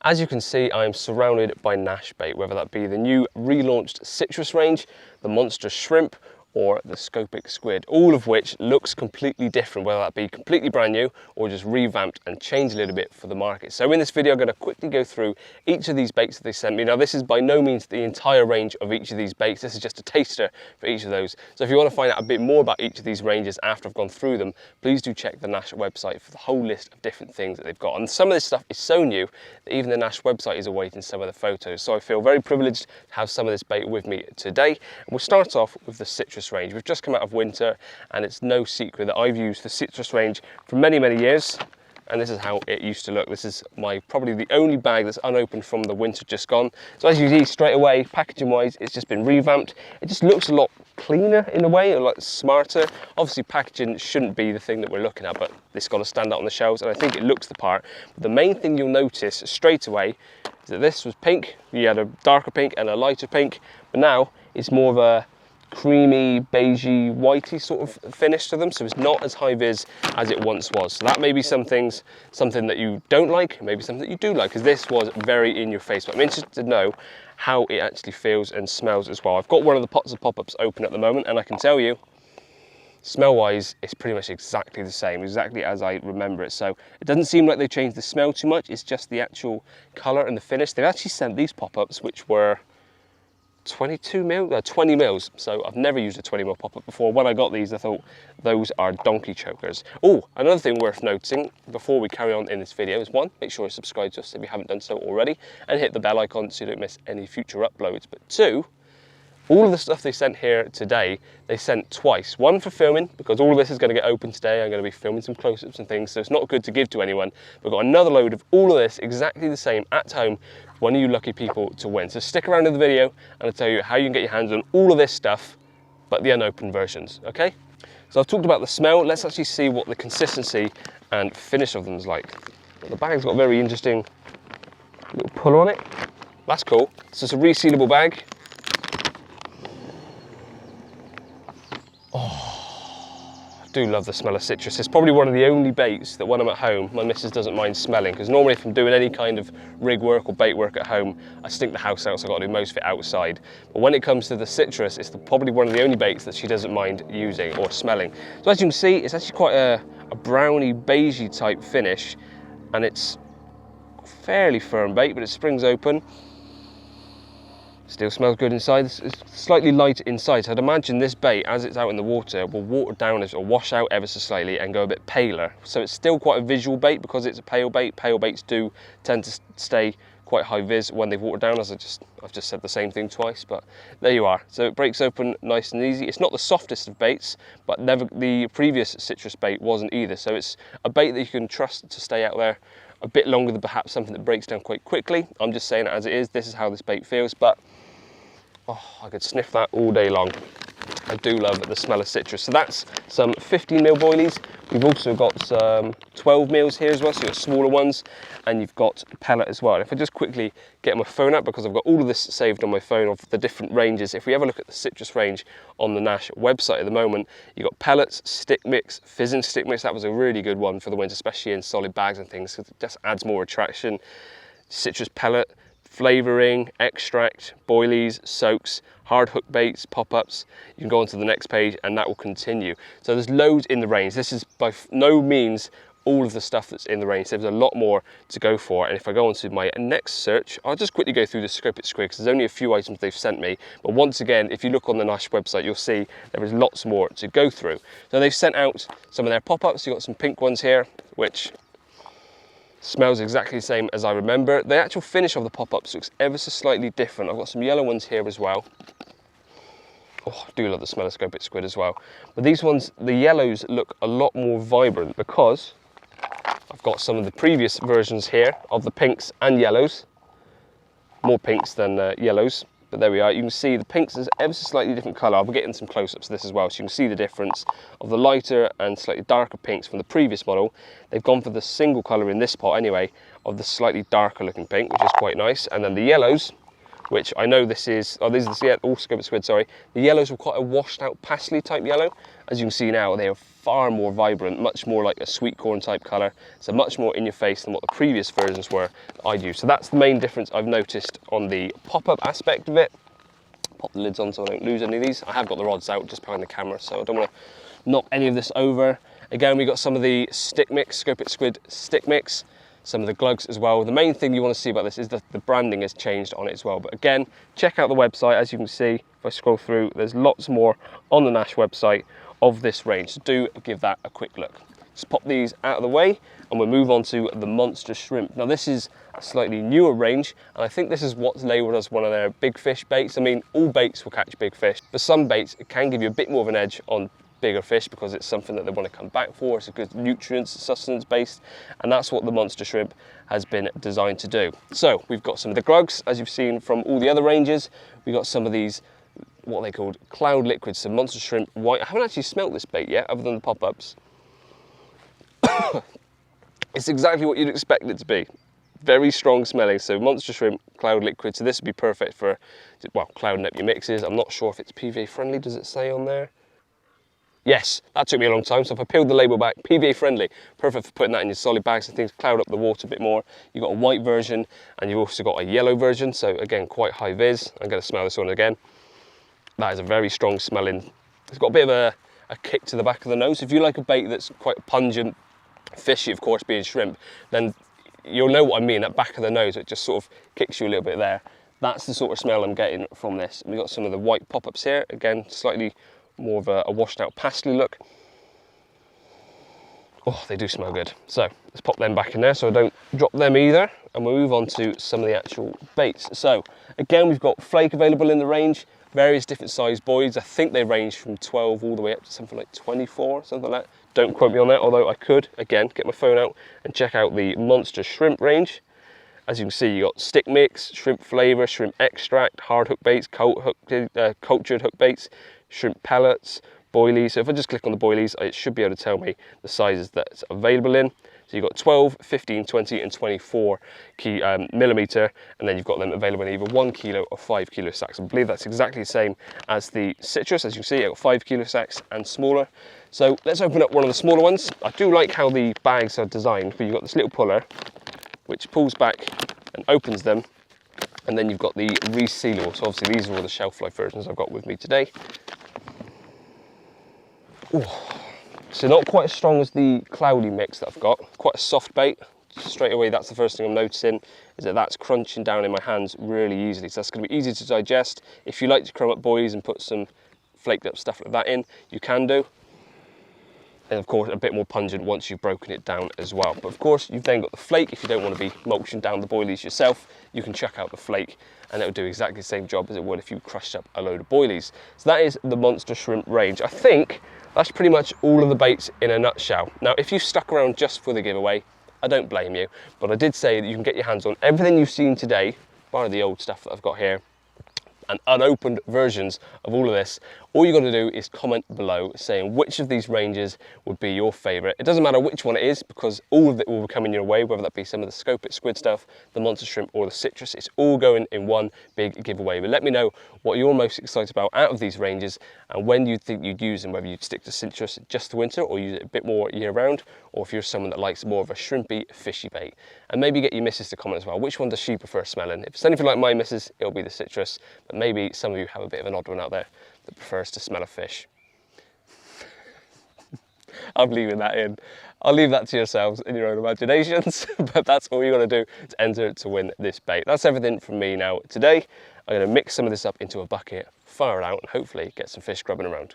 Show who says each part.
Speaker 1: As you can see, I am surrounded by Nashbait, whether that be the new relaunched Citruz range, the monster shrimp, or the Scopex Squid, all of which looks completely different, whether that be completely brand new or just revamped and changed a little bit for the market. So in this video, I'm going to quickly go through each of these baits that they sent me. Now, this is by no means the entire range of each of these baits. This is just a taster for each of those. So if you want to find out a bit more about each of these ranges after I've gone through them, please do check the Nash website for the whole list of different things that they've got. And some of this stuff is so new that even the Nash website is awaiting some of the photos. So I feel very privileged to have some of this bait with me today. And we'll start off with the Citruz range. We've just come out of winter, and it's no secret that I've used the Citruz range for many years, and this is how it used to look. This is probably the only bag that's unopened from the winter just gone. So as you see straight away, packaging wise, it's just been revamped. It just looks a lot cleaner in a way, a lot smarter. Obviously packaging shouldn't be the thing that we're looking at, but it's got to stand out on the shelves, and I think it looks the part. But the main thing you'll notice straight away is that this was pink. You had a darker pink and a lighter pink, but now it's more of a creamy, beigey, whitey sort of finish to them, so it's not as high vis as it once was. So that may be something that you don't like, maybe something that you do like, because this was very in your face. But I'm interested to know how it actually feels and smells as well. I've got one of the pots of pop-ups open at the moment, and I can tell you, smell-wise, it's pretty much exactly the same, exactly as I remember it. So it doesn't seem like they changed the smell too much, it's just the actual colour and the finish. They've actually sent these pop-ups, which were 20 mils, so I've never used a 20 mil pop-up before. When I got these, I thought those are donkey chokers. Oh, another thing worth noticing before we carry on in this video is, one, make sure you subscribe to us if you haven't done so already, and hit the bell icon so you don't miss any future uploads. But two, all of the stuff they sent here today, they sent twice. One for filming, because all of this is going to get open today. I'm going to be filming some close-ups and things, so it's not good to give to anyone. We've got another load of all of this, exactly the same, at home, one of you lucky people to win. So stick around in the video, and I'll tell you how you can get your hands on all of this stuff, but the unopened versions, okay? So I've talked about the smell. Let's actually see what the consistency and finish of them is like. The bag's got a very interesting little pull on it. That's cool. So it's a resealable bag. I do love the smell of citrus. It's probably one of the only baits that when I'm at home, my missus doesn't mind smelling, because normally if I'm doing any kind of rig work or bait work at home, I stink the house out, so I've got to do most of it outside. But when it comes to the citrus, it's probably one of the only baits that she doesn't mind using or smelling. So as you can see, it's actually quite a browny, beigey type finish, and it's fairly firm bait, but it springs open. Still smells good inside. It's slightly light inside, so I'd imagine this bait, as it's out in the water, will water down or wash out ever so slightly and go a bit paler. So it's still quite a visual bait because it's a pale bait. Pale baits do tend to stay quite high vis when they've watered down, as I've just said the same thing twice, but there you are. So it breaks open nice and easy. It's not the softest of baits, but never the previous citrus bait wasn't either. So it's a bait that you can trust to stay out there a bit longer than perhaps something that breaks down quite quickly. I'm just saying it as it is. This is how this bait feels, but oh, I could sniff that all day long. I do love the smell of citrus. So that's some 15 mil boilies. We've also got some 12 mils here as well, so you've got smaller ones, and you've got pellet as well. And if I just quickly get my phone up, because I've got all of this saved on my phone of the different ranges. If we have a look at the citrus range on the Nash website at the moment, you've got pellets, stick mix, fizzing stick mix. That was a really good one for the winter, especially in solid bags and things, because it just adds more attraction. Citrus pellet, flavouring, extract, boilies, soaks, hard hook baits, pop-ups. You can go on to the next page and that will continue. So there's loads in the range. This is by no means all of the stuff that's in the range. There's a lot more to go for. And if I go on to my next search, I'll just quickly go through the Scopex Squid, because there's only a few items they've sent me. But once again, if you look on the Nash website, you'll see there is lots more to go through. So they've sent out some of their pop-ups. You've got some pink ones here, which smells exactly the same as I remember. The actual finish of the pop-ups looks ever so slightly different. I've got some yellow ones here as well. Oh, I do love the smell of Scopex Squid as well. But these ones, the yellows look a lot more vibrant, because I've got some of the previous versions here of the pinks and yellows. More pinks than yellows. But there we are. You can see the pinks is ever so slightly different colour. I'll be getting some close-ups of this as well, so you can see the difference of the lighter and slightly darker pinks from the previous model. They've gone for the single colour in this pot anyway, of the slightly darker looking pink, which is quite nice. And then the yellows, which I know this is, oh, these are the, yeah, all Scopex Squid, sorry. The yellows were quite a washed out pastel type yellow. As you can see now, they are far more vibrant, much more like a sweet corn type colour. So much more in your face than what the previous versions were that I'd used. So that's the main difference I've noticed on the pop-up aspect of it. Pop the lids on so I don't lose any of these. I have got the rods out just behind the camera, so I don't want to knock any of this over. Again, we got some of the stick mix, Scopex Squid stick mix, some of the glugs as well. The main thing you want to see about this is that the branding has changed on it as well. But again, check out the website. As you can see, if I scroll through, there's lots more on the Nash website of this range. So do give that a quick look. Just pop these out of the way and we'll move on to the monster shrimp. Now this is a slightly newer range, and I think this is what's labelled as one of their big fish baits. I mean, all baits will catch big fish. For some baits, it can give you a bit more of an edge on bigger fish because it's something that they want to come back for. It's a good nutrients, sustenance based, and that's what the monster shrimp has been designed to do. So we've got some of the glugs, as you've seen from all the other ranges. We've got some of these, what they called cloud liquids, some monster shrimp white. I haven't actually smelt this bait yet, other than the pop-ups. It's exactly what you'd expect it to be. Very strong smelling, so monster shrimp, cloud liquid. So this would be perfect for, well, clouding up your mixes. I'm not sure if it's PVA friendly, does it say on there? Yes, that took me a long time, so if I peeled the label back, PVA friendly, perfect for putting that in your solid bags and things, cloud up the water a bit more. You've got a white version, and you've also got a yellow version, so again, quite high vis. I'm going to smell this one again. That is a very strong smelling, it's got a bit of a kick to the back of the nose. If you like a bait that's quite pungent, fishy, of course, being shrimp, then you'll know what I mean, that back of the nose, it just sort of kicks you a little bit there. That's the sort of smell I'm getting from this. We've got some of the white pop-ups here, again, slightly more of a washed out pastel look. Oh, they do smell good. So let's pop them back in there so I don't drop them either, and we'll move on to some of the actual baits. So again, we've got flake available in the range, various different size buoys. I think they range from 12 all the way up to something like 24, something like that. Don't quote me on that, although I could, again, get my phone out and check out the monster shrimp range. As you can see, you got stick mix, shrimp flavour, shrimp extract, hard hook baits, cultured hook baits, shrimp pellets, boilies. So if I just click on the boilies, it should be able to tell me the sizes that's available in. So you've got 12, 15, 20 and 24 millimetre, and then you've got them available in either 1 kilo or 5 kilo sacks. I believe that's exactly the same as the Citruz. As you can see, I've got 5 kilo sacks and smaller. So let's open up one of the smaller ones. I do like how the bags are designed, but you've got this little puller which pulls back and opens them, and then you've got the resealable. So obviously these are all the shelf life versions I've got with me today. Ooh. So not quite as strong as the cloudy mix that I've got, quite a soft bait. Straight away, that's the first thing I'm noticing, is that that's crunching down in my hands really easily. So that's going to be easy to digest. If you like to crumb up buoys and put some flaked up stuff like that in, you can do. And of course, a bit more pungent once you've broken it down as well. But of course, you've then got the flake. If you don't want to be mulching down the boilies yourself, you can chuck out the flake and it'll do exactly the same job as it would if you crushed up a load of boilies. So that is the monster shrimp range. I think that's pretty much all of the baits in a nutshell. Now, if you stuck around just for the giveaway, I don't blame you, but I did say that you can get your hands on everything you've seen today, bar the old stuff that I've got here, and unopened versions of all of this. All you got to do is comment below saying which of these ranges would be your favourite. It doesn't matter which one it is, because all of it will be coming your way, whether that be some of the Scopex Squid stuff, the monster shrimp or the Citruz. It's all going in one big giveaway. But let me know what you're most excited about out of these ranges and when you think you'd use them, whether you'd stick to Citruz just the winter or use it a bit more year round, or if you're someone that likes more of a shrimpy, fishy bait. And maybe get your missus to comment as well. Which one does she prefer smelling? If it's anything like my missus, it'll be the Citruz, but maybe some of you have a bit of an odd one out there that prefers to smell a fish. I'm leaving that in. I'll leave that to yourselves in your own imaginations, but that's all you got to do to enter to win this bait. That's everything from me now today. I'm going to mix some of this up into a bucket, fire it out, and hopefully get some fish grubbing around.